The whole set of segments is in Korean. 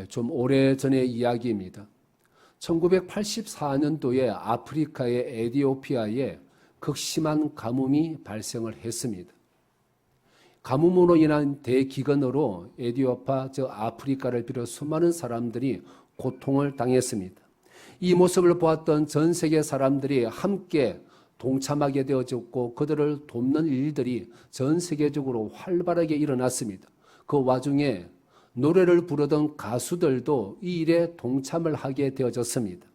좀 오래전의 이야기입니다. 1984년도에 아프리카의 에티오피아에 극심한 가뭄이 발생을 했습니다. 가뭄으로 인한 대기근으로 에티오피아, 아프리카를 비롯 수많은 사람들이 고통을 당했습니다. 이 모습을 보았던 전 세계 사람들이 함께 동참하게 되어졌고 그들을 돕는 일들이 전 세계적으로 활발하게 일어났습니다. 그 와중에 노래를 부르던 가수들도 이 일에 동참을 하게 되어졌습니다.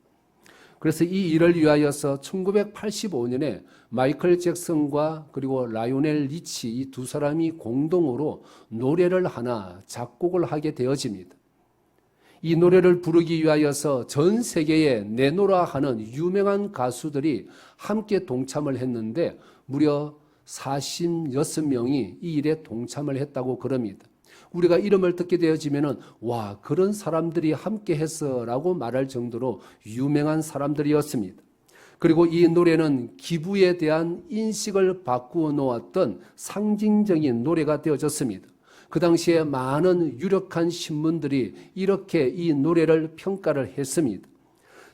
그래서 이 일을 위하여서 1985년에 마이클 잭슨과 그리고 라이오넬 리치 이 두 사람이 공동으로 노래를 하나 작곡을 하게 되어집니다. 이 노래를 부르기 위하여서 전 세계에 내노라 하는 유명한 가수들이 함께 동참을 했는데 무려 46명이 이 일에 동참을 했다고 그럽니다. 우리가 이름을 듣게 되어지면은 와, 그런 사람들이 함께 했어라고 말할 정도로 유명한 사람들이었습니다. 그리고 이 노래는 기부에 대한 인식을 바꾸어 놓았던 상징적인 노래가 되어졌습니다. 그 당시에 많은 유력한 신문들이 이렇게 이 노래를 평가를 했습니다.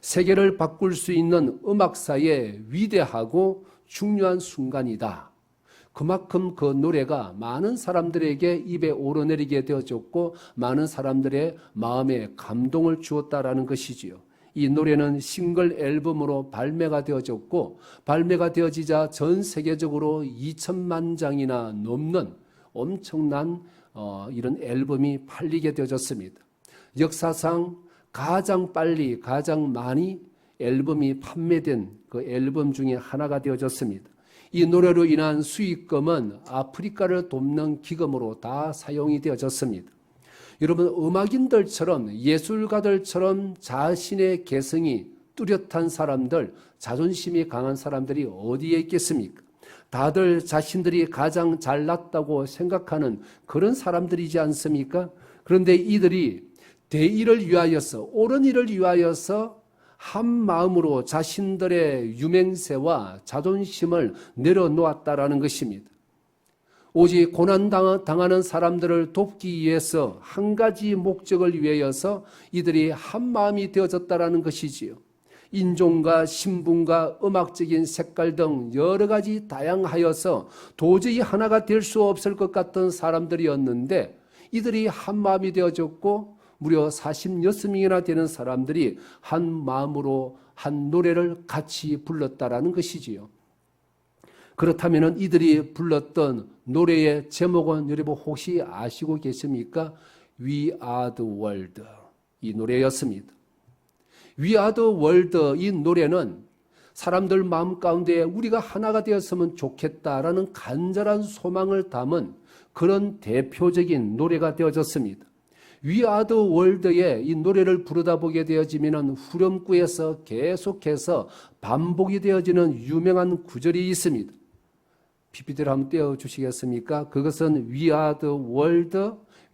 세계를 바꿀 수 있는 음악사의 위대하고 중요한 순간이다. 그만큼 그 노래가 많은 사람들에게 입에 오르내리게 되어졌고 많은 사람들의 마음에 감동을 주었다라는 것이지요. 이 노래는 싱글 앨범으로 발매가 되어졌고 발매가 되어지자 전 세계적으로 2천만 장이나 넘는 엄청난 이런 앨범이 팔리게 되어졌습니다. 역사상 가장 빨리 가장 많이 앨범이 판매된 그 앨범 중에 하나가 되어졌습니다. 이 노래로 인한 수익금은 아프리카를 돕는 기금으로 다 사용이 되어졌습니다. 여러분, 음악인들처럼 예술가들처럼 자신의 개성이 뚜렷한 사람들, 자존심이 강한 사람들이 어디에 있겠습니까? 다들 자신들이 가장 잘났다고 생각하는 그런 사람들이지 않습니까? 그런데 이들이 대의를 위하여서, 옳은 일을 위하여서 한 마음으로 자신들의 유명세와 자존심을 내려놓았다라는 것입니다. 오직 고난당하는 사람들을 돕기 위해서 한 가지 목적을 위하여서 이들이 한 마음이 되어졌다라는 것이지요. 인종과 신분과 음악적인 색깔 등 여러 가지 다양하여서 도저히 하나가 될 수 없을 것 같던 사람들이었는데 이들이 한 마음이 되어졌고 무려 46명이나 되는 사람들이 한 마음으로 한 노래를 같이 불렀다라는 것이지요. 그렇다면 이들이 불렀던 노래의 제목은 여러분 혹시 아시고 계십니까? We are the world 이 노래였습니다. We are the world 이 노래는 사람들 마음 가운데 우리가 하나가 되었으면 좋겠다라는 간절한 소망을 담은 그런 대표적인 노래가 되어졌습니다. We are the world의 이 노래를 부르다 보게 되어지면 후렴구에서 계속해서 반복이 되어지는 유명한 구절이 있습니다. PPT를 한번 떼어주시겠습니까? 그것은 We are the world,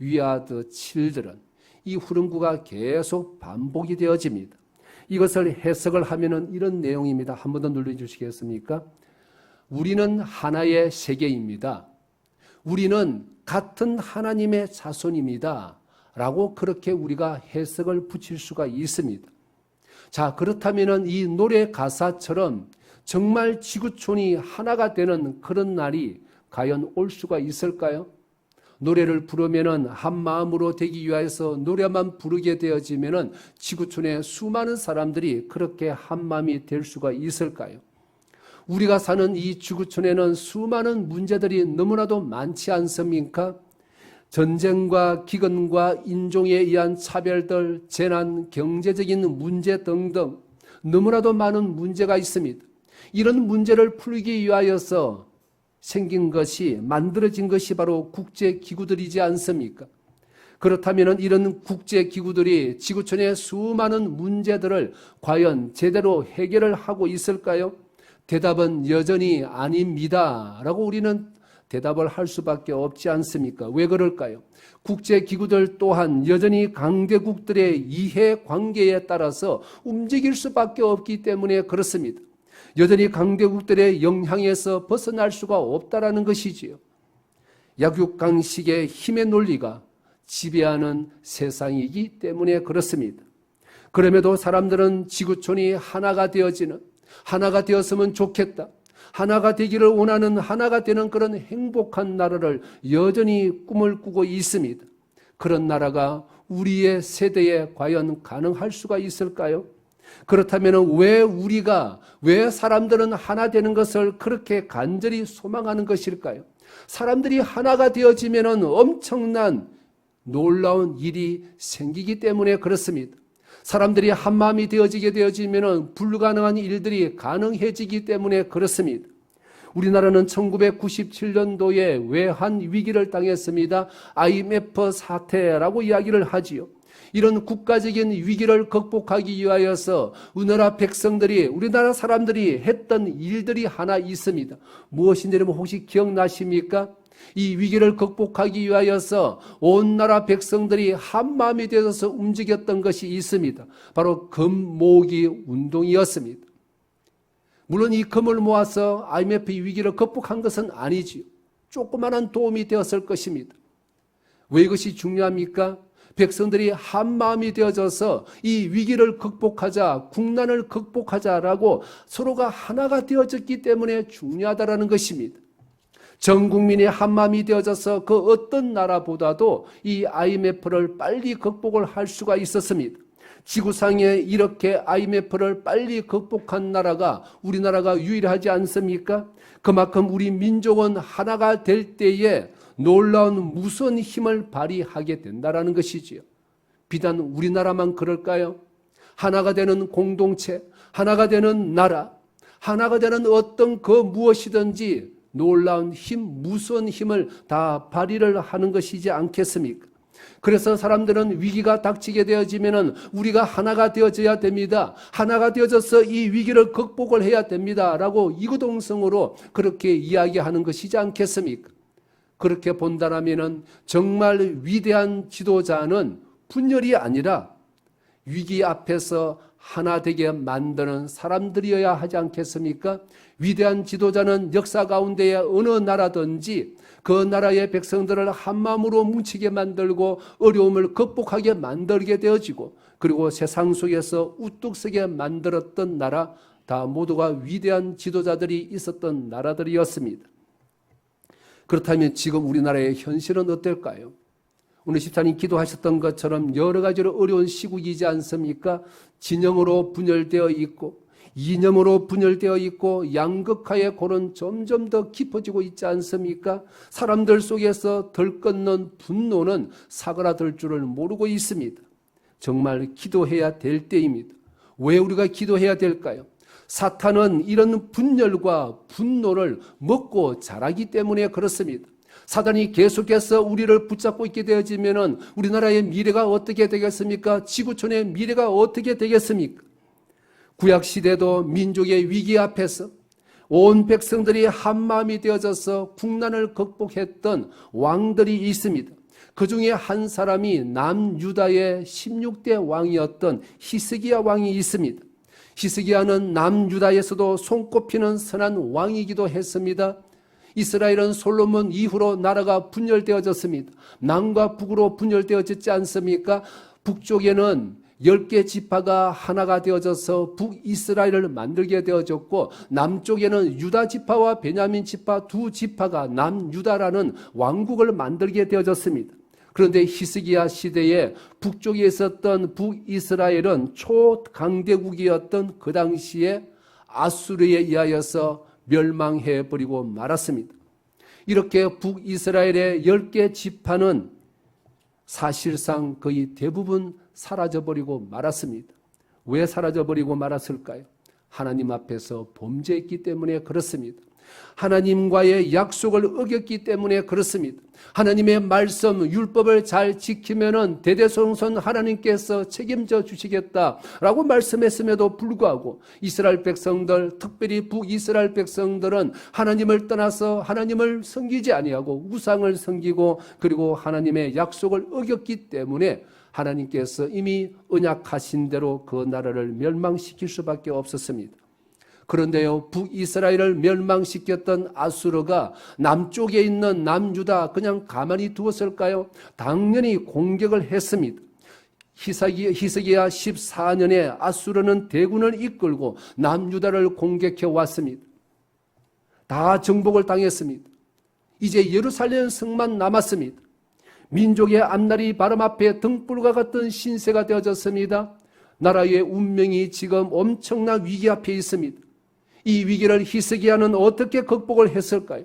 We are the children. 이 후렴구가 계속 반복이 되어집니다. 이것을 해석을 하면은 이런 내용입니다. 한 번 더 눌러주시겠습니까? 우리는 하나의 세계입니다. 우리는 같은 하나님의 자손입니다. 라고 그렇게 우리가 해석을 붙일 수가 있습니다. 자, 그렇다면은 이 노래 가사처럼 정말 지구촌이 하나가 되는 그런 날이 과연 올 수가 있을까요? 노래를 부르면은 한 마음으로 되기 위해서 노래만 부르게 되어지면은 지구촌의 수많은 사람들이 그렇게 한 마음이 될 수가 있을까요? 우리가 사는 이 지구촌에는 수많은 문제들이 너무나도 많지 않습니까? 전쟁과 기근과 인종에 의한 차별들, 재난, 경제적인 문제 등등 너무나도 많은 문제가 있습니다. 이런 문제를 풀기 위하여서 생긴 것이 만들어진 것이 바로 국제기구들이지 않습니까? 그렇다면 이런 국제기구들이 지구촌의 수많은 문제들을 과연 제대로 해결을 하고 있을까요? 대답은 여전히 아닙니다. 라고 우리는 대답을 할 수밖에 없지 않습니까? 왜 그럴까요? 국제기구들 또한 여전히 강대국들의 이해관계에 따라서 움직일 수밖에 없기 때문에 그렇습니다. 여전히 강대국들의 영향에서 벗어날 수가 없다라는 것이지요. 약육강식의 힘의 논리가 지배하는 세상이기 때문에 그렇습니다. 그럼에도 사람들은 지구촌이 하나가 되어지는, 하나가 되었으면 좋겠다, 하나가 되기를 원하는, 하나가 되는 그런 행복한 나라를 여전히 꿈을 꾸고 있습니다. 그런 나라가 우리의 세대에 과연 가능할 수가 있을까요? 그렇다면 왜 사람들은 하나 되는 것을 그렇게 간절히 소망하는 것일까요? 사람들이 하나가 되어지면 엄청난 놀라운 일이 생기기 때문에 그렇습니다. 사람들이 한 마음이 되어지면 불가능한 일들이 가능해지기 때문에 그렇습니다. 우리나라는 1997년도에 외환 위기를 당했습니다. IMF 사태라고 이야기를 하지요. 이런 국가적인 위기를 극복하기 위하여서 우리나라 사람들이 했던 일들이 하나 있습니다. 무엇인지 여러분 혹시 기억나십니까? 이 위기를 극복하기 위하여서 온 나라 백성들이 한 마음이 되어서 움직였던 것이 있습니다. 바로 금 모으기 운동이었습니다. 물론 이 금을 모아서 IMF 위기를 극복한 것은 아니지요. 조그마한 도움이 되었을 것입니다. 왜 이것이 중요합니까? 백성들이 한 마음이 되어져서 이 위기를 극복하자, 국난을 극복하자라고 서로가 하나가 되어졌기 때문에 중요하다라는 것입니다. 전 국민이 한 마음이 되어져서 그 어떤 나라보다도 이 IMF를 빨리 극복을 할 수가 있었습니다. 지구상에 이렇게 IMF를 빨리 극복한 나라가 우리나라가 유일하지 않습니까? 그만큼 우리 민족은 하나가 될 때에 놀라운 무서운 힘을 발휘하게 된다는 것이지요. 비단 우리나라만 그럴까요? 하나가 되는 공동체, 하나가 되는 나라, 하나가 되는 어떤 그 무엇이든지 놀라운 힘, 무서운 힘을 다 발휘를 하는 것이지 않겠습니까? 그래서 사람들은 위기가 닥치게 되어지면 우리가 하나가 되어져야 됩니다. 하나가 되어져서 이 위기를 극복을 해야 됩니다. 라고 이구동성으로 그렇게 이야기하는 것이지 않겠습니까? 그렇게 본다면 정말 위대한 지도자는 분열이 아니라 위기 앞에서 하나 되게 만드는 사람들이어야 하지 않겠습니까? 위대한 지도자는 역사 가운데에 어느 나라든지 그 나라의 백성들을 한마음으로 뭉치게 만들고 어려움을 극복하게 만들게 되어지고 그리고 세상 속에서 우뚝 서게 만들었던 나라 다 모두가 위대한 지도자들이 있었던 나라들이었습니다. 그렇다면 지금 우리나라의 현실은 어떨까요? 오늘 집사님 기도하셨던 것처럼 여러 가지로 어려운 시국이지 않습니까? 진영으로 분열되어 있고 이념으로 분열되어 있고 양극화의 골은 점점 더 깊어지고 있지 않습니까? 사람들 속에서 덜끓는 분노는 사그라들 줄을 모르고 있습니다. 정말 기도해야 될 때입니다. 왜 우리가 기도해야 될까요? 사탄은 이런 분열과 분노를 먹고 자라기 때문에 그렇습니다. 사단이 계속해서 우리를 붙잡고 있게 되어지면 우리나라의 미래가 어떻게 되겠습니까? 지구촌의 미래가 어떻게 되겠습니까? 구약시대도 민족의 위기 앞에서 온 백성들이 한마음이 되어져서 국난을 극복했던 왕들이 있습니다. 그 중에 한 사람이 남유다의 16대 왕이었던 히스기야 왕이 있습니다. 히스기야는 남유다에서도 손꼽히는 선한 왕이기도 했습니다. 이스라엘은 솔로몬 이후로 나라가 분열되어졌습니다. 남과 북으로 분열되어졌지 않습니까? 북쪽에는 10개 지파가 하나가 되어져서 북이스라엘을 만들게 되어졌고 남쪽에는 유다 지파와 베냐민 지파 두 지파가 남유다라는 왕국을 만들게 되어졌습니다. 그런데 히스기야 시대에 북쪽에 있었던 북이스라엘은 초강대국이었던 그 당시에 아수르에 의하여서 멸망해버리고 말았습니다. 이렇게 북이스라엘의 10개 지파는 사실상 거의 대부분 사라져버리고 말았습니다. 왜 사라져버리고 말았을까요? 하나님 앞에서 범죄했기 때문에 그렇습니다. 하나님과의 약속을 어겼기 때문에 그렇습니다. 하나님의 말씀, 율법을 잘 지키면은 대대손손 하나님께서 책임져 주시겠다라고 말씀했음에도 불구하고 이스라엘 백성들, 특별히 북이스라엘 백성들은 하나님을 떠나서 하나님을 섬기지 아니하고 우상을 섬기고 그리고 하나님의 약속을 어겼기 때문에 하나님께서 이미 언약하신 대로 그 나라를 멸망시킬 수밖에 없었습니다. 그런데요, 북이스라엘을 멸망시켰던 아수르가 남쪽에 있는 남유다 그냥 가만히 두었을까요? 당연히 공격을 했습니다. 히스기야 14년에 아수르는 대군을 이끌고 남유다를 공격해 왔습니다. 다 정복을 당했습니다. 이제 예루살렘 성만 남았습니다. 민족의 앞날이 바람 앞에 등불과 같은 신세가 되어졌습니다. 나라의 운명이 지금 엄청난 위기 앞에 있습니다. 이 위기를 히스기야는 어떻게 극복을 했을까요?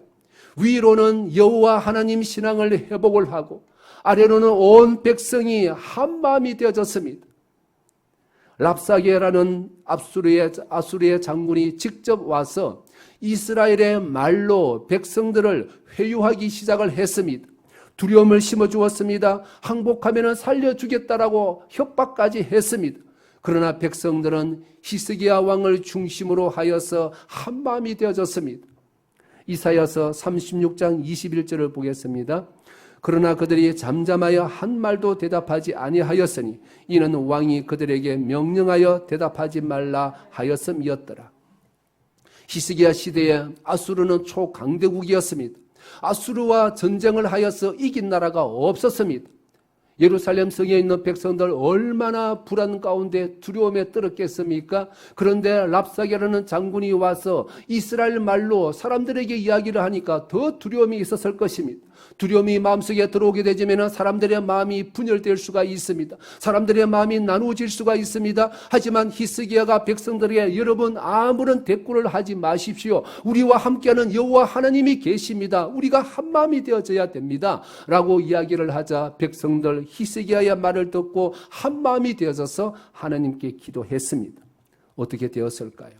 위로는 여호와 하나님 신앙을 회복을 하고 아래로는 온 백성이 한마음이 되어졌습니다. 랍사게라는 아수르의 장군이 직접 와서 이스라엘의 말로 백성들을 회유하기 시작을 했습니다. 두려움을 심어주었습니다. 항복하면 살려주겠다라고 협박까지 했습니다. 그러나 백성들은 히스기야 왕을 중심으로 하여서 한마음이 되어졌습니다. 이사야서 36장 21절을 보겠습니다. 그러나 그들이 잠잠하여 한 말도 대답하지 아니하였으니 이는 왕이 그들에게 명령하여 대답하지 말라 하였음이었더라. 히스기야 시대에 아수르는 초강대국이었습니다. 아수르와 전쟁을 하여서 이긴 나라가 없었습니다. 예루살렘 성에 있는 백성들 얼마나 불안 가운데 두려움에 떨었겠습니까? 그런데 랍사게라는 장군이 와서 이스라엘 말로 사람들에게 이야기를 하니까 더 두려움이 있었을 것입니다. 두려움이 마음속에 들어오게 되면 사람들의 마음이 분열될 수가 있습니다. 사람들의 마음이 나누어질 수가 있습니다. 하지만 히스기야가 백성들에게 여러분 아무런 대꾸를 하지 마십시오. 우리와 함께하는 여호와 하나님이 계십니다. 우리가 한 마음이 되어져야 됩니다. 라고 이야기를 하자 백성들 히스기야의 말을 듣고 한 마음이 되어져서 하나님께 기도했습니다. 어떻게 되었을까요?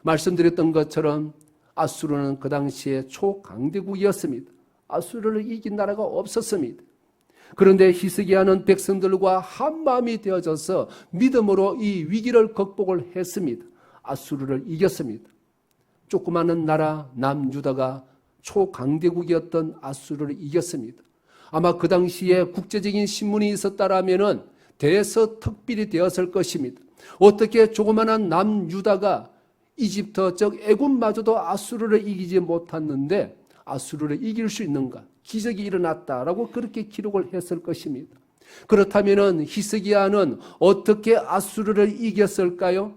말씀드렸던 것처럼 아수르는 그 당시에 초강대국이었습니다. 아수르를 이긴 나라가 없었습니다. 그런데 히스기야는 백성들과 한마음이 되어져서 믿음으로 이 위기를 극복을 했습니다. 아수르를 이겼습니다. 조그마한 나라 남유다가 초강대국이었던 아수르를 이겼습니다. 아마 그 당시에 국제적인 신문이 있었다라면은 대서특필이 되었을 것입니다. 어떻게 조그마한 남유다가 이집트 즉 애굽마저도 아수르를 이기지 못했는데 아수르를 이길 수 있는가? 기적이 일어났다라고 그렇게 기록을 했을 것입니다. 그렇다면 히스기야는 어떻게 아수르를 이겼을까요?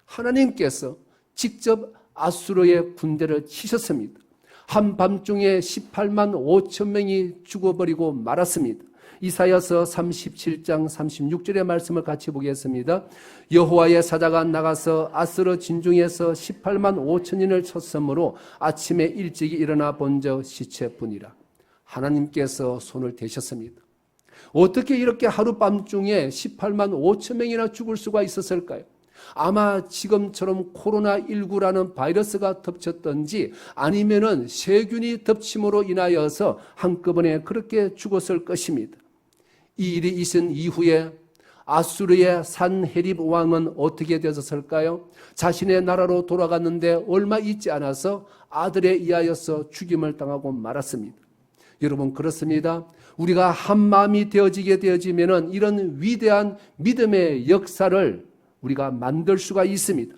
하나님께서 직접 아수르의 군대를 치셨습니다. 한밤중에 18만 5천 명이 죽어버리고 말았습니다. 이사야서 37장 36절의 말씀을 같이 보겠습니다. 여호와의 사자가 나가서 아스르 진중에서 18만 5천인을 쳤으므로 아침에 일찍이 일어나 본적 시체뿐이라. 하나님께서 손을 대셨습니다. 어떻게 이렇게 하룻밤중에 18만 5천 명이나 죽을 수가 있었을까요? 아마 지금처럼 코로나19라는 바이러스가 덮쳤던지 아니면은 세균이 덮침으로 인하여서 한꺼번에 그렇게 죽었을 것입니다. 이 일이 있은 이후에 아수르의 산헤립 왕은 어떻게 되었을까요? 자신의 나라로 돌아갔는데 얼마 있지 않아서 아들에 의하여서 죽임을 당하고 말았습니다. 여러분 그렇습니다. 우리가 한 마음이 되어지면은 이런 위대한 믿음의 역사를 우리가 만들 수가 있습니다.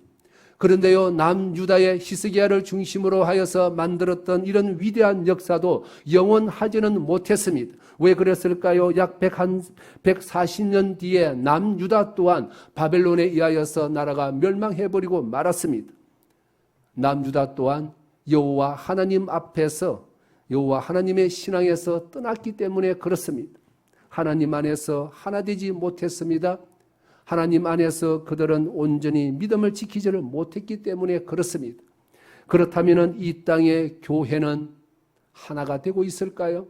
그런데요, 남유다의 히스기야를 중심으로 하여서 만들었던 이런 위대한 역사도 영원하지는 못했습니다. 왜 그랬을까요? 약 140년 뒤에 남유다 또한 바벨론에 의하여서 나라가 멸망해버리고 말았습니다. 남유다 또한 여호와 하나님 앞에서 여호와 하나님의 신앙에서 떠났기 때문에 그렇습니다. 하나님 안에서 하나 되지 못했습니다. 하나님 안에서 그들은 온전히 믿음을 지키지를 못했기 때문에 그렇습니다. 그렇다면 이 땅의 교회는 하나가 되고 있을까요?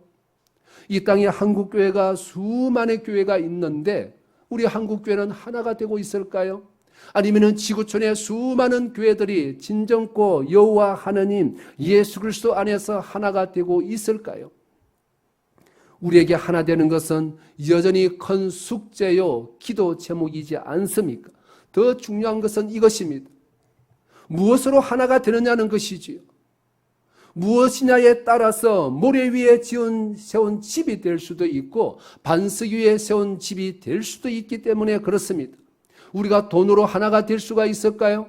이 땅에 한국교회가 수많은 교회가 있는데 우리 한국교회는 하나가 되고 있을까요? 아니면 지구촌의 수많은 교회들이 진정코 여호와 하나님 예수 그리스도 안에서 하나가 되고 있을까요? 우리에게 하나 되는 것은 여전히 큰 숙제요, 기도 제목이지 않습니까? 더 중요한 것은 이것입니다. 무엇으로 하나가 되느냐는 것이지요. 무엇이냐에 따라서 모래 위에 세운 집이 될 수도 있고 반석 위에 세운 집이 될 수도 있기 때문에 그렇습니다. 우리가 돈으로 하나가 될 수가 있을까요?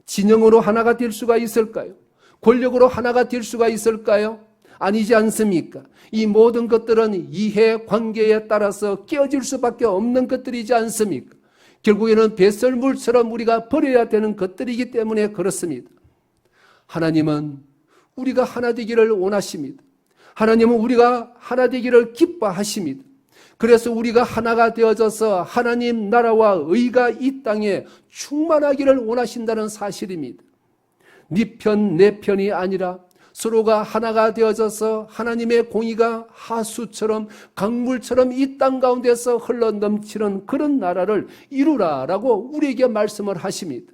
진영으로 하나가 될 수가 있을까요? 권력으로 하나가 될 수가 있을까요? 아니지 않습니까? 이 모든 것들은 이해 관계에 따라서 깨어질 수밖에 없는 것들이지 않습니까? 결국에는 배설물처럼 우리가 버려야 되는 것들이기 때문에 그렇습니다. 하나님은 우리가 하나 되기를 원하십니다. 하나님은 우리가 하나 되기를 기뻐하십니다. 그래서 우리가 하나가 되어져서 하나님 나라와 의가 이 땅에 충만하기를 원하신다는 사실입니다. 네 편, 내 편이 아니라 서로가 하나가 되어져서 하나님의 공의가 하수처럼 강물처럼 이 땅 가운데서 흘러넘치는 그런 나라를 이루라라고 우리에게 말씀을 하십니다.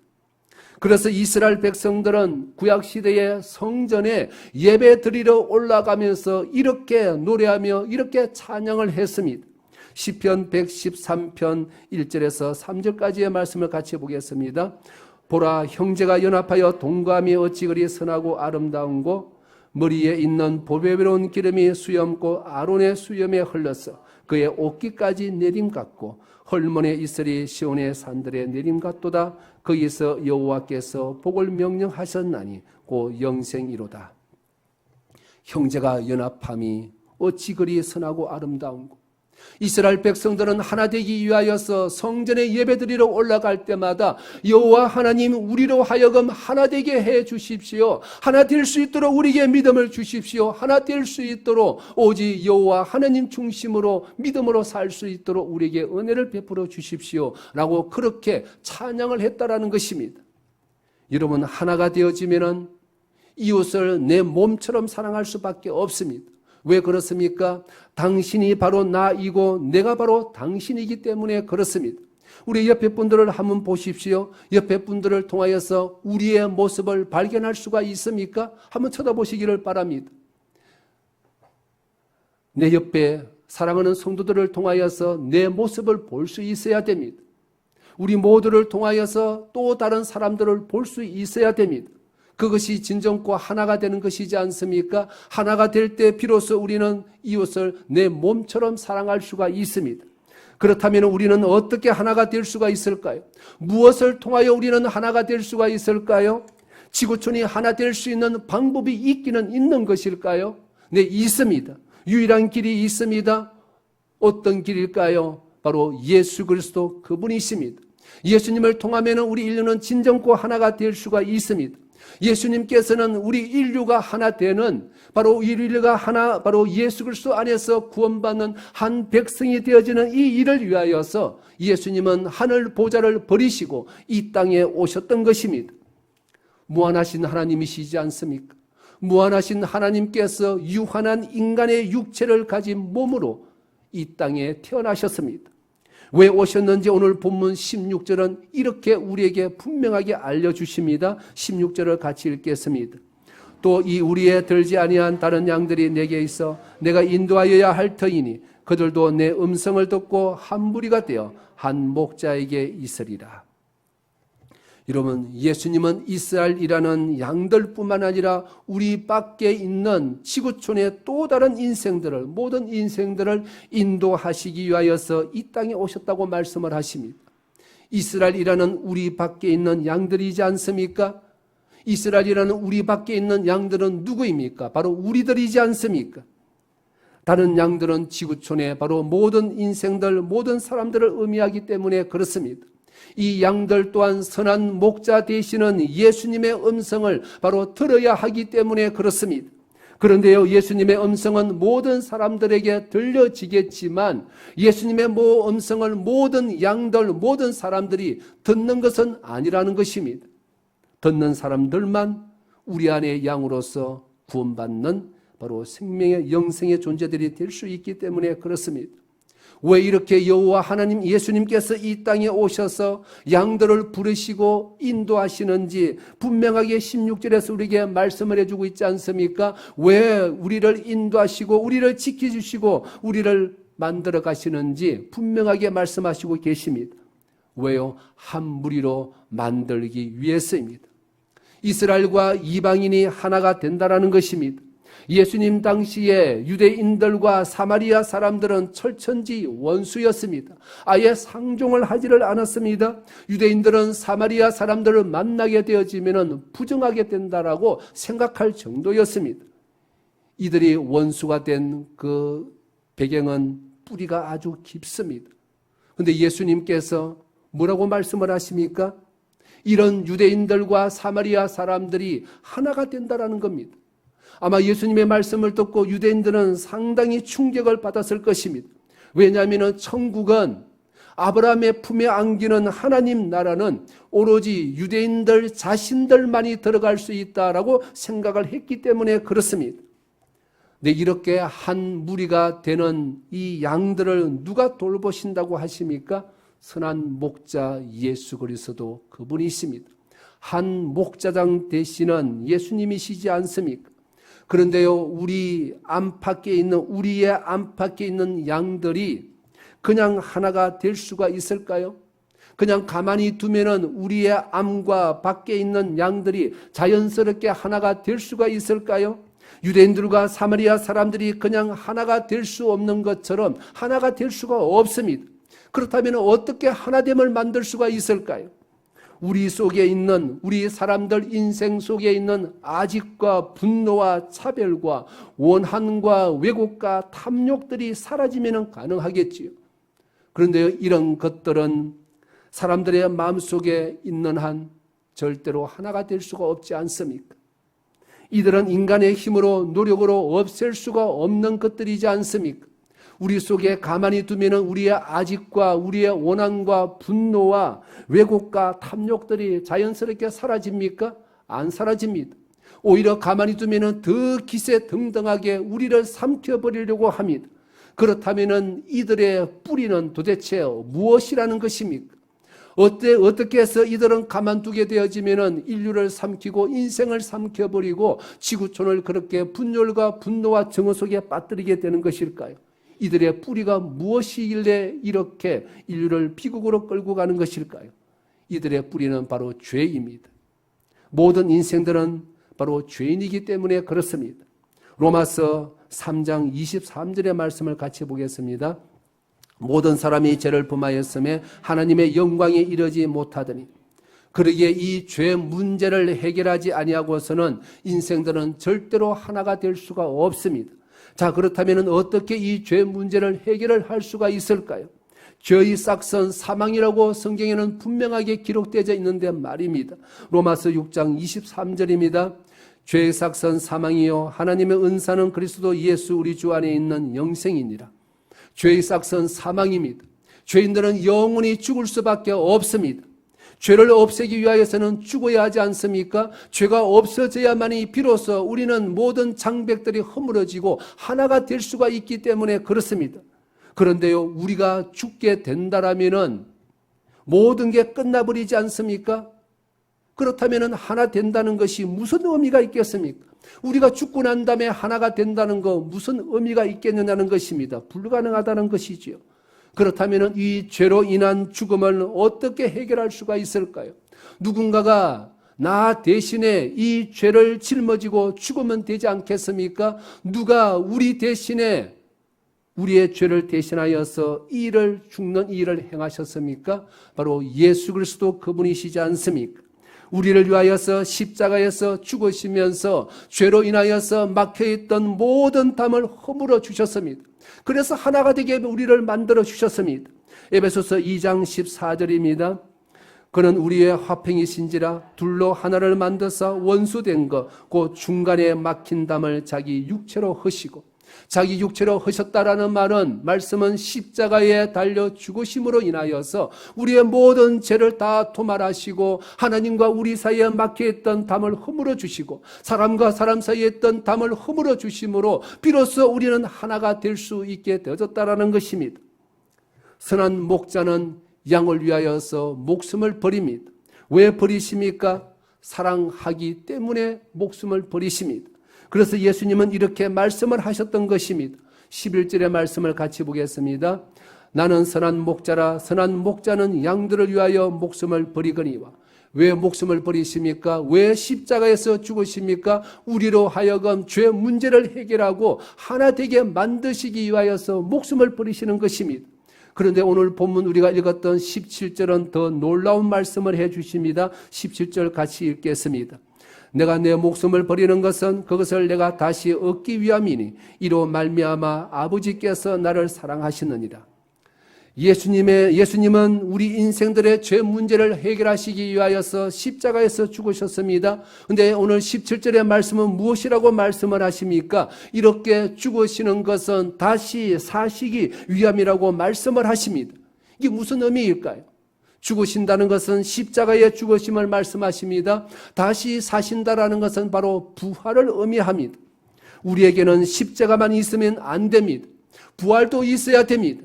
그래서 이스라엘 백성들은 구약시대의 성전에 예배 드리러 올라가면서 이렇게 노래하며 이렇게 찬양을 했습니다. 시편 113편 1절에서 3절까지의 말씀을 같이 보겠습니다. 보라, 형제가 연합하여 동감이 어찌 그리 선하고 아름다운고, 머리에 있는 보배로운 기름이 수염고 아론의 수염에 흘러서 그의 옷깃까지 내림 같고, 헐몬에 있으리 시온의 산들의 내림 같도다. 거기서 여호와께서 복을 명령하셨나니 곧 영생이로다. 형제가 연합함이 어찌 그리 선하고 아름다운고. 이스라엘 백성들은 하나 되기 위하여서 성전에 예배드리러 올라갈 때마다 여호와 하나님, 우리로 하여금 하나 되게 해 주십시오. 하나 될 수 있도록 우리에게 믿음을 주십시오. 하나 될 수 있도록 오직 여호와 하나님 중심으로 믿음으로 살 수 있도록 우리에게 은혜를 베풀어 주십시오 라고 그렇게 찬양을 했다라는 것입니다. 여러분, 하나가 되어지면은 이웃을 내 몸처럼 사랑할 수밖에 없습니다. 왜 그렇습니까? 당신이 바로 나이고 내가 바로 당신이기 때문에 그렇습니다. 우리 옆에 분들을 한번 보십시오. 옆에 분들을 통하여서 우리의 모습을 발견할 수가 있습니까? 한번 쳐다보시기를 바랍니다. 내 옆에 사랑하는 성도들을 통하여서 내 모습을 볼 수 있어야 됩니다. 우리 모두를 통하여서 또 다른 사람들을 볼 수 있어야 됩니다. 그것이 진정과 하나가 되는 것이지 않습니까? 하나가 될 때 비로소 우리는 이웃을 내 몸처럼 사랑할 수가 있습니다. 그렇다면 우리는 어떻게 하나가 될 수가 있을까요? 무엇을 통하여 우리는 하나가 될 수가 있을까요? 지구촌이 하나 될 수 있는 방법이 있기는 있는 것일까요? 네, 있습니다. 유일한 길이 있습니다. 어떤 길일까요? 바로 예수 그리스도 그분이십니다. 예수님을 통하면 우리 인류는 진정과 하나가 될 수가 있습니다. 예수님께서는 우리 인류가 하나 되는, 바로 인류가 하나, 바로 예수 그리스도 안에서 구원받는 한 백성이 되어지는 이 일을 위하여서 예수님은 하늘 보좌를 버리시고 이 땅에 오셨던 것입니다. 무한하신 하나님이시지 않습니까? 무한하신 하나님께서 유한한 인간의 육체를 가진 몸으로 이 땅에 태어나셨습니다. 왜 오셨는지 오늘 본문 16절은 이렇게 우리에게 분명하게 알려주십니다. 16절을 같이 읽겠습니다. 또 이 우리에 들지 아니한 다른 양들이 내게 있어 내가 인도하여야 할 터이니 그들도 내 음성을 듣고 한 무리가 되어 한 목자에게 있으리라. 여러분, 예수님은 이스라엘이라는 양들뿐만 아니라 우리 밖에 있는 지구촌의 또 다른 인생들을, 모든 인생들을 인도하시기 위하여서 이 땅에 오셨다고 말씀을 하십니다. 이스라엘이라는 우리 밖에 있는 양들이지 않습니까? 이스라엘이라는 우리 밖에 있는 양들은 누구입니까? 바로 우리들이지 않습니까? 다른 양들은 지구촌의 바로 모든 인생들, 모든 사람들을 의미하기 때문에 그렇습니다. 이 양들 또한 선한 목자 되시는 예수님의 음성을 바로 들어야 하기 때문에 그렇습니다. 그런데요, 예수님의 음성은 모든 사람들에게 들려지겠지만 예수님의 음성을 모든 양들, 모든 사람들이 듣는 것은 아니라는 것입니다. 듣는 사람들만 우리 안의 양으로서 구원받는 바로 생명의 영생의 존재들이 될 수 있기 때문에 그렇습니다. 왜 이렇게 여호와 하나님 예수님께서 이 땅에 오셔서 양들을 부르시고 인도하시는지 분명하게 16절에서 우리에게 말씀을 해주고 있지 않습니까? 왜 우리를 인도하시고 우리를 지켜주시고 우리를 만들어 가시는지 분명하게 말씀하시고 계십니다. 왜요? 한 무리로 만들기 위해서입니다. 이스라엘과 이방인이 하나가 된다라는 것입니다. 예수님 당시에 유대인들과 사마리아 사람들은 철천지 원수였습니다. 아예 상종을 하지를 않았습니다. 유대인들은 사마리아 사람들을 만나게 되어지면 부정하게 된다라고 생각할 정도였습니다. 이들이 원수가 된 그 배경은 뿌리가 아주 깊습니다. 그런데 예수님께서 뭐라고 말씀을 하십니까? 이런 유대인들과 사마리아 사람들이 하나가 된다라는 겁니다. 아마 예수님의 말씀을 듣고 유대인들은 상당히 충격을 받았을 것입니다. 왜냐하면 천국은 아브라함의 품에 안기는 하나님 나라는 오로지 유대인들 자신들만이 들어갈 수 있다라고 생각을 했기 때문에 그렇습니다. 네, 이렇게 한 무리가 되는 이 양들을 누가 돌보신다고 하십니까? 선한 목자 예수 그리스도 그분이십니다. 한 목자장 되시는 예수님이시지 않습니까? 그런데요, 우리의 안팎에 있는 양들이 그냥 하나가 될 수가 있을까요? 그냥 가만히 두면은 우리의 암과 밖에 있는 양들이 자연스럽게 하나가 될 수가 있을까요? 유대인들과 사마리아 사람들이 그냥 하나가 될 수 없는 것처럼 하나가 될 수가 없습니다. 그렇다면 어떻게 하나됨을 만들 수가 있을까요? 우리 속에 있는, 우리 사람들 인생 속에 있는 아집과 분노와 차별과 원한과 왜곡과 탐욕들이 사라지면 가능하겠지요. 그런데 이런 것들은 사람들의 마음속에 있는 한 절대로 하나가 될 수가 없지 않습니까? 이들은 인간의 힘으로 노력으로 없앨 수가 없는 것들이지 않습니까? 우리 속에 가만히 두면 우리의 아집과 우리의 원한과 분노와 왜곡과 탐욕들이 자연스럽게 사라집니까? 안 사라집니다. 오히려 가만히 두면 더 기세등등하게 우리를 삼켜버리려고 합니다. 그렇다면 이들의 뿌리는 도대체 무엇이라는 것입니까? 어떻게 해서 이들은 가만두게 되어지면 인류를 삼키고 인생을 삼켜버리고 지구촌을 그렇게 분열과 분노와 정오 속에 빠뜨리게 되는 것일까요? 이들의 뿌리가 무엇이길래 이렇게 인류를 비극으로 끌고 가는 것일까요? 이들의 뿌리는 바로 죄입니다. 모든 인생들은 바로 죄인이기 때문에 그렇습니다. 로마서 3장 23절의 말씀을 같이 보겠습니다. 모든 사람이 죄를 범하였음에 하나님의 영광에 이르지 못하더니 그러기에 이 죄 문제를 해결하지 아니하고서는 인생들은 절대로 하나가 될 수가 없습니다. 자, 그렇다면 어떻게 이 죄 문제를 해결을 할 수가 있을까요? 죄의 싹선 사망이라고 성경에는 분명하게 기록되어 있는데 말입니다. 로마서 6장 23절입니다. 죄의 싹선 사망이요 하나님의 은사는 그리스도 예수 우리 주 안에 있는 영생이니라. 죄의 싹선 사망입니다. 죄인들은 영원히 죽을 수밖에 없습니다. 죄를 없애기 위하여서는 죽어야 하지 않습니까? 죄가 없어져야만이 비로소 우리는 모든 장벽들이 허물어지고 하나가 될 수가 있기 때문에 그렇습니다. 그런데요, 우리가 죽게 된다라면은 모든 게 끝나버리지 않습니까? 그렇다면 하나 된다는 것이 무슨 의미가 있겠습니까? 우리가 죽고 난 다음에 하나가 된다는 거 무슨 의미가 있겠느냐는 것입니다. 불가능하다는 것이지요. 그렇다면 이 죄로 인한 죽음을 어떻게 해결할 수가 있을까요? 누군가가 나 대신에 이 죄를 짊어지고 죽으면 되지 않겠습니까? 누가 우리 대신에 우리의 죄를 대신하여서 이 일을 죽는 이 일을 행하셨습니까? 바로 예수 그리스도 그분이시지 않습니까? 우리를 위하여서 십자가에서 죽으시면서 죄로 인하여서 막혀있던 모든 담을 허물어 주셨습니다. 그래서 하나가 되게 우리를 만들어 주셨습니다. 에베소서 2장 14절입니다. 그는 우리의 화평이신지라 둘로 하나를 만드사 원수된 것 곧 중간에 막힌 담을 자기 육체로 허시고, 자기 육체로 허셨다라는 말씀은 십자가에 달려 죽으심으로 인하여서 우리의 모든 죄를 다 도말하시고 하나님과 우리 사이에 막혀있던 담을 허물어 주시고 사람과 사람 사이에 있던 담을 허물어 주심으로 비로소 우리는 하나가 될 수 있게 되어졌다라는 것입니다. 선한 목자는 양을 위하여서 목숨을 버립니다. 왜 버리십니까? 사랑하기 때문에 목숨을 버리십니다. 그래서 예수님은 이렇게 말씀을 하셨던 것입니다. 11절의 말씀을 같이 보겠습니다. 나는 선한 목자라 선한 목자는 양들을 위하여 목숨을 버리거니와 왜 목숨을 버리십니까? 왜 십자가에서 죽으십니까? 우리로 하여금 죄 문제를 해결하고 하나 되게 만드시기 위하여서 목숨을 버리시는 것입니다. 그런데 오늘 본문 우리가 읽었던 17절은 더 놀라운 말씀을 해 주십니다. 17절 같이 읽겠습니다. 내가 내 목숨을 버리는 것은 그것을 내가 다시 얻기 위함이니 이로 말미암아 아버지께서 나를 사랑하시느니라. 예수님은 우리 인생들의 죄 문제를 해결하시기 위하여서 십자가에서 죽으셨습니다. 그런데 오늘 17절의 말씀은 무엇이라고 말씀을 하십니까? 이렇게 죽으시는 것은 다시 사시기 위함이라고 말씀을 하십니다. 이게 무슨 의미일까요? 죽으신다는 것은 십자가의 죽으심을 말씀하십니다. 다시 사신다라는 것은 바로 부활을 의미합니다. 우리에게는 십자가만 있으면 안 됩니다. 부활도 있어야 됩니다.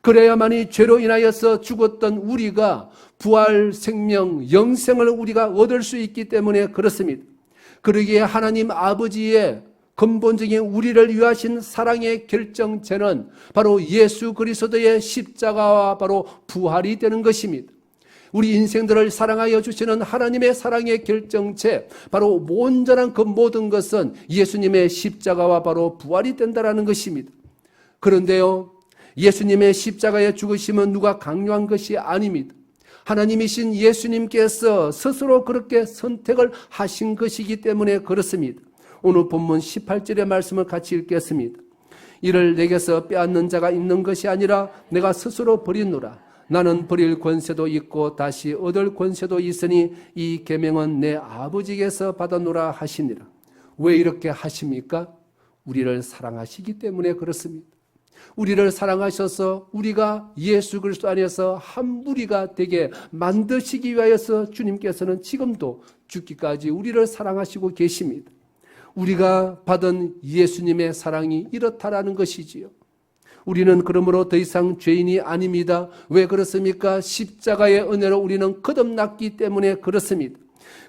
그래야만이 죄로 인하여서 죽었던 우리가 부활, 생명, 영생을 우리가 얻을 수 있기 때문에 그렇습니다. 그러기에 하나님 아버지의 근본적인 우리를 위하신 사랑의 결정체는 바로 예수 그리스도의 십자가와 바로 부활이 되는 것입니다. 우리 인생들을 사랑하여 주시는 하나님의 사랑의 결정체, 바로 온전한 그 모든 것은 예수님의 십자가와 바로 부활이 된다는 것입니다. 그런데요, 예수님의 십자가의 죽으심은 누가 강요한 것이 아닙니다. 하나님이신 예수님께서 스스로 그렇게 선택을 하신 것이기 때문에 그렇습니다. 오늘 본문 18절의 말씀을 같이 읽겠습니다. 이를 내게서 빼앗는 자가 있는 것이 아니라 내가 스스로 버리노라. 나는 버릴 권세도 있고 다시 얻을 권세도 있으니 이 계명은 내 아버지께서 받아노라 하시니라. 왜 이렇게 하십니까? 우리를 사랑하시기 때문에 그렇습니다. 우리를 사랑하셔서 우리가 예수 그리스도 안에서 한 무리가 되게 만드시기 위하여서 주님께서는 지금도 죽기까지 우리를 사랑하시고 계십니다. 우리가 받은 예수님의 사랑이 이렇다라는 것이지요. 우리는 그러므로 더 이상 죄인이 아닙니다. 왜 그렇습니까? 십자가의 은혜로 우리는 거듭났기 때문에 그렇습니다.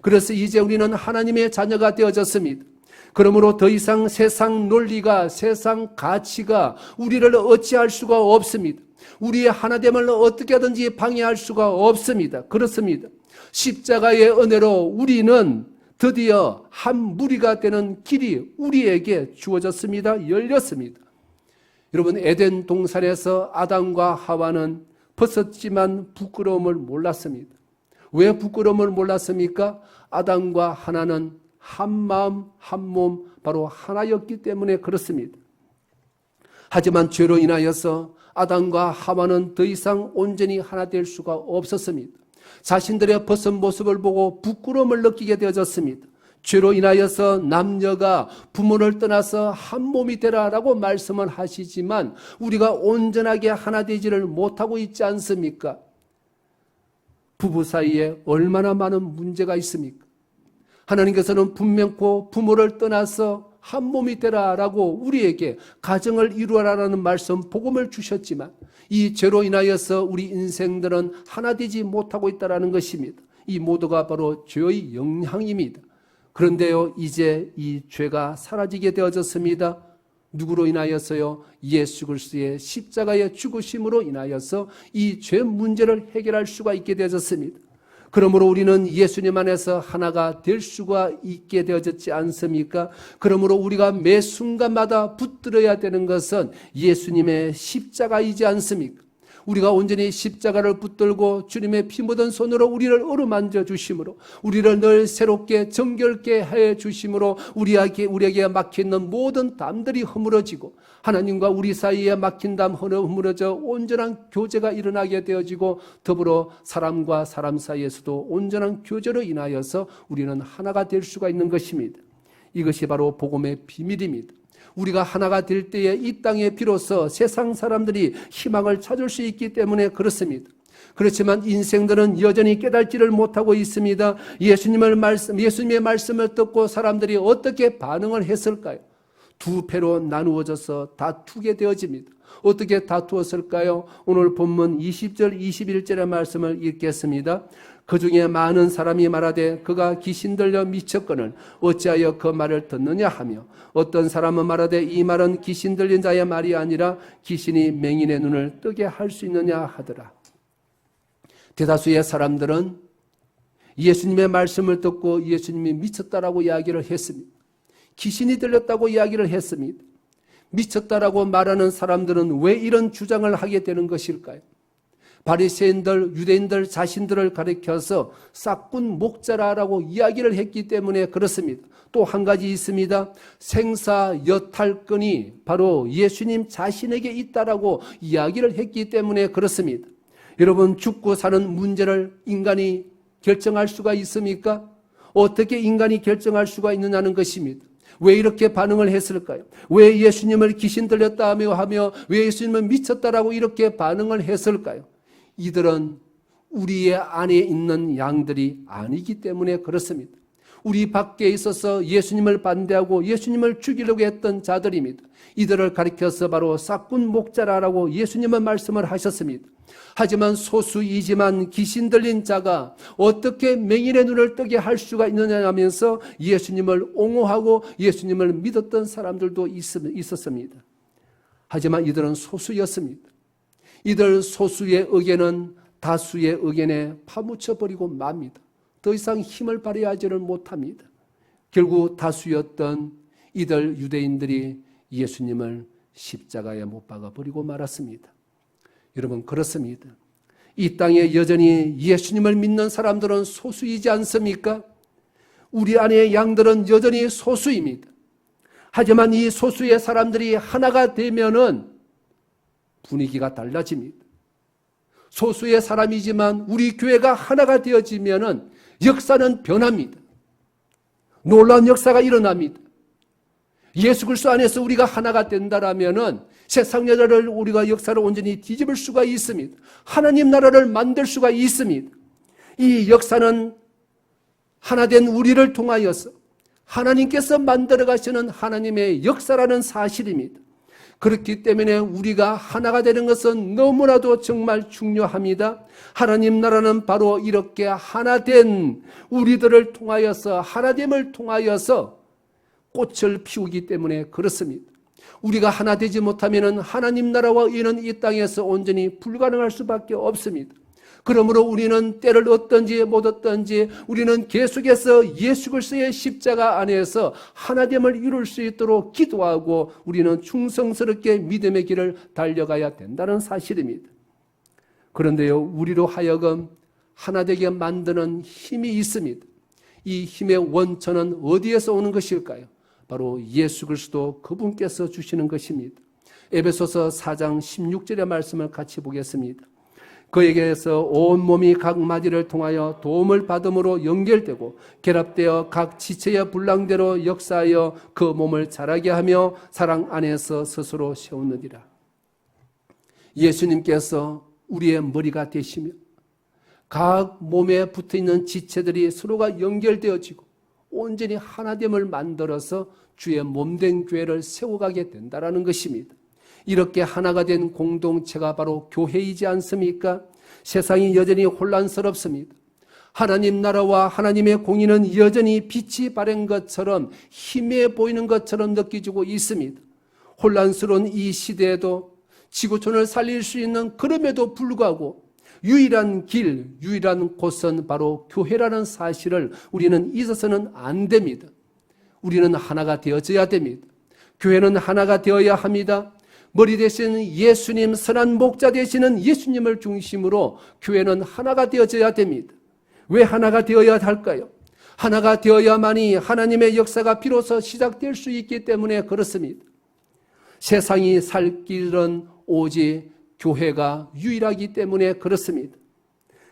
그래서 이제 우리는 하나님의 자녀가 되어졌습니다. 그러므로 더 이상 세상 논리가, 세상 가치가 우리를 어찌할 수가 없습니다. 우리의 하나됨을 어떻게든지 방해할 수가 없습니다. 그렇습니다. 십자가의 은혜로 우리는 드디어 한 무리가 되는 길이 우리에게 주어졌습니다. 열렸습니다. 여러분, 에덴 동산에서 아담과 하와는 벗었지만 부끄러움을 몰랐습니다. 왜 부끄러움을 몰랐습니까? 아담과 하나는 한 마음, 한 몸, 바로 하나였기 때문에 그렇습니다. 하지만 죄로 인하여서 아담과 하와는 더 이상 온전히 하나 될 수가 없었습니다. 자신들의 벗은 모습을 보고 부끄러움을 느끼게 되어졌습니다. 죄로 인하여서 남녀가 부모를 떠나서 한 몸이 되라라고 말씀을 하시지만 우리가 온전하게 하나 되지를 못하고 있지 않습니까? 부부 사이에 얼마나 많은 문제가 있습니까? 하나님께서는 분명코 부모를 떠나서 한 몸이 되라라고 우리에게 가정을 이루어라라는 말씀, 복음을 주셨지만 이 죄로 인하여서 우리 인생들은 하나 되지 못하고 있다는 것입니다. 이 모두가 바로 죄의 영향입니다. 그런데요, 이제 이 죄가 사라지게 되어졌습니다. 누구로 인하여서요? 예수 그리스도의 십자가의 죽으심으로 인하여서 이 죄 문제를 해결할 수가 있게 되어졌습니다. 그러므로 우리는 예수님 안에서 하나가 될 수가 있게 되어졌지 않습니까? 그러므로 우리가 매 순간마다 붙들어야 되는 것은 예수님의 십자가이지 않습니까? 우리가 온전히 십자가를 붙들고 주님의 피 묻은 손으로 우리를 어루만져 주심으로, 우리를 늘 새롭게 정결케 해 주심으로 우리에게 막혀있는 모든 담들이 허물어지고 하나님과 우리 사이에 막힌 담 허물어져 온전한 교제가 일어나게 되어지고 더불어 사람과 사람 사이에서도 온전한 교제로 인하여서 우리는 하나가 될 수가 있는 것입니다. 이것이 바로 복음의 비밀입니다. 우리가 하나가 될 때에 이 땅에 비로소 세상 사람들이 희망을 찾을 수 있기 때문에 그렇습니다. 그렇지만 인생들은 여전히 깨닫지를 못하고 있습니다. 예수님의 말씀을 듣고 사람들이 어떻게 반응을 했을까요? 두 패로 나누어져서 다투게 되어집니다. 어떻게 다투었을까요? 오늘 본문 20절, 21절의 말씀을 읽겠습니다. 그 중에 많은 사람이 말하되 그가 귀신 들려 미쳤거늘 어찌하여 그 말을 듣느냐 하며, 어떤 사람은 말하되 이 말은 귀신 들린 자의 말이 아니라 귀신이 맹인의 눈을 뜨게 할 수 있느냐 하더라. 대다수의 사람들은 예수님의 말씀을 듣고 예수님이 미쳤다라고 이야기를 했습니다. 귀신이 들렸다고 이야기를 했습니다. 미쳤다라고 말하는 사람들은 왜 이런 주장을 하게 되는 것일까요? 바리새인들, 유대인들 자신들을 가리켜서 싹군 목자라라고 이야기를 했기 때문에 그렇습니다. 또 한 가지 있습니다. 생사 여탈권이 바로 예수님 자신에게 있다라고 이야기를 했기 때문에 그렇습니다. 여러분, 죽고 사는 문제를 인간이 결정할 수가 있습니까? 어떻게 인간이 결정할 수가 있느냐는 것입니다. 왜 이렇게 반응을 했을까요? 왜 예수님을 귀신 들렸다 하며 왜 예수님은 미쳤다라고 이렇게 반응을 했을까요? 이들은 우리의 안에 있는 양들이 아니기 때문에 그렇습니다. 우리 밖에 있어서 예수님을 반대하고 예수님을 죽이려고 했던 자들입니다. 이들을 가리켜서 바로 싹군 목자라라고 예수님은 말씀을 하셨습니다. 하지만 소수이지만 귀신 들린 자가 어떻게 맹인의 눈을 뜨게 할 수가 있느냐 하면서 예수님을 옹호하고 예수님을 믿었던 사람들도 있었습니다. 하지만 이들은 소수였습니다. 이들 소수의 의견은 다수의 의견에 파묻혀버리고 맙니다. 더 이상 힘을 발휘하지를 못합니다. 결국 다수였던 이들 유대인들이 예수님을 십자가에 못 박아버리고 말았습니다. 여러분, 그렇습니다. 이 땅에 여전히 예수님을 믿는 사람들은 소수이지 않습니까? 우리 안의 양들은 여전히 소수입니다. 하지만 이 소수의 사람들이 하나가 되면은 분위기가 달라집니다. 소수의 사람이지만 우리 교회가 하나가 되어지면은 역사는 변합니다. 놀라운 역사가 일어납니다. 예수 그리스도 안에서 우리가 하나가 된다라면은 세상 여자를 우리가 역사를 온전히 뒤집을 수가 있습니다. 하나님 나라를 만들 수가 있습니다. 이 역사는 하나된 우리를 통하여서 하나님께서 만들어 가시는 하나님의 역사라는 사실입니다. 그렇기 때문에 우리가 하나가 되는 것은 너무나도 정말 중요합니다. 하나님 나라는 바로 이렇게 하나된 우리들을 통하여서 하나됨을 통하여서 꽃을 피우기 때문에 그렇습니다. 우리가 하나 되지 못하면 하나님 나라와 의는 이 땅에서 온전히 불가능할 수밖에 없습니다. 그러므로 우리는 때를 얻든지 못 얻든지 우리는 계속해서 예수 그리스도의 십자가 안에서 하나됨을 이룰 수 있도록 기도하고 우리는 충성스럽게 믿음의 길을 달려가야 된다는 사실입니다. 그런데요, 우리로 하여금 하나 되게 만드는 힘이 있습니다. 이 힘의 원천은 어디에서 오는 것일까요? 바로 예수 그리스도 그분께서 주시는 것입니다. 에베소서 4장 16절의 말씀을 같이 보겠습니다. 그에게서 온 몸이 각 마디를 통하여 도움을 받음으로 연결되고 결합되어 각 지체의 분량대로 역사하여 그 몸을 자라게 하며 사랑 안에서 스스로 세우느니라. 예수님께서 우리의 머리가 되시며 각 몸에 붙어있는 지체들이 서로가 연결되어지고 온전히 하나됨을 만들어서 주의 몸된 교회를 세워가게 된다는 것입니다. 이렇게 하나가 된 공동체가 바로 교회이지 않습니까? 세상이 여전히 혼란스럽습니다. 하나님 나라와 하나님의 공의는 여전히 빛이 바랜 것처럼 희미해 보이는 것처럼 느껴지고 있습니다. 혼란스러운 이 시대에도 지구촌을 살릴 수 있는 그럼에도 불구하고 유일한 길, 유일한 곳은 바로 교회라는 사실을 우리는 잊어서는 안 됩니다. 우리는 하나가 되어져야 됩니다. 교회는 하나가 되어야 합니다. 머리 되시는 예수님, 선한 목자 되시는 예수님을 중심으로 교회는 하나가 되어져야 됩니다. 왜 하나가 되어야 할까요? 하나가 되어야만이 하나님의 역사가 비로소 시작될 수 있기 때문에 그렇습니다. 세상이 살 길은 오직 교회가 유일하기 때문에 그렇습니다.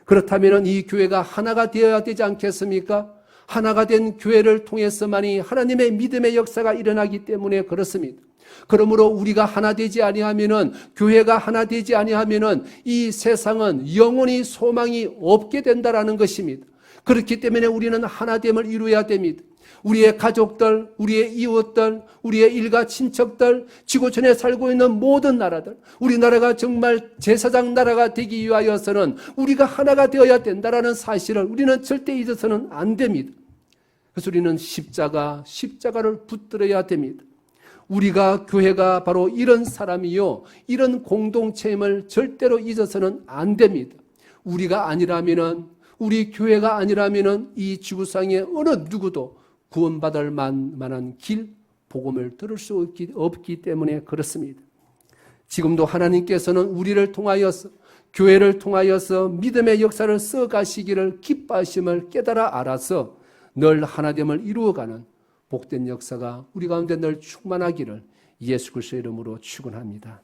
그렇다면 이 교회가 하나가 되어야 되지 않겠습니까? 하나가 된 교회를 통해서만이 하나님의 믿음의 역사가 일어나기 때문에 그렇습니다. 그러므로 우리가 하나 되지 아니하면은, 교회가 하나 되지 아니하면은 이 세상은 영원히 소망이 없게 된다라는 것입니다. 그렇기 때문에 우리는 하나됨을 이루어야 됩니다. 우리의 가족들, 우리의 이웃들, 우리의 일가 친척들, 지구촌에 살고 있는 모든 나라들, 우리나라가 정말 제사장 나라가 되기 위하여서는 우리가 하나가 되어야 된다라는 사실을 우리는 절대 잊어서는 안 됩니다. 그래서 우리는 십자가를 붙들어야 됩니다. 우리가 교회가 바로 이런 사람이요, 이런 공동체임을 절대로 잊어서는 안 됩니다. 우리가 아니라면은 우리 교회가 아니라면은 이 지구상에 어느 누구도 구원받을 만한 길, 복음을 들을 수 없기 때문에 그렇습니다. 지금도 하나님께서는 우리를 통하여서, 교회를 통하여서 믿음의 역사를 써가시기를 기뻐하심을 깨달아 알아서 늘 하나됨을 이루어가는 복된 역사가 우리 가운데 늘 충만하기를 예수 그리스도의 이름으로 축원합니다.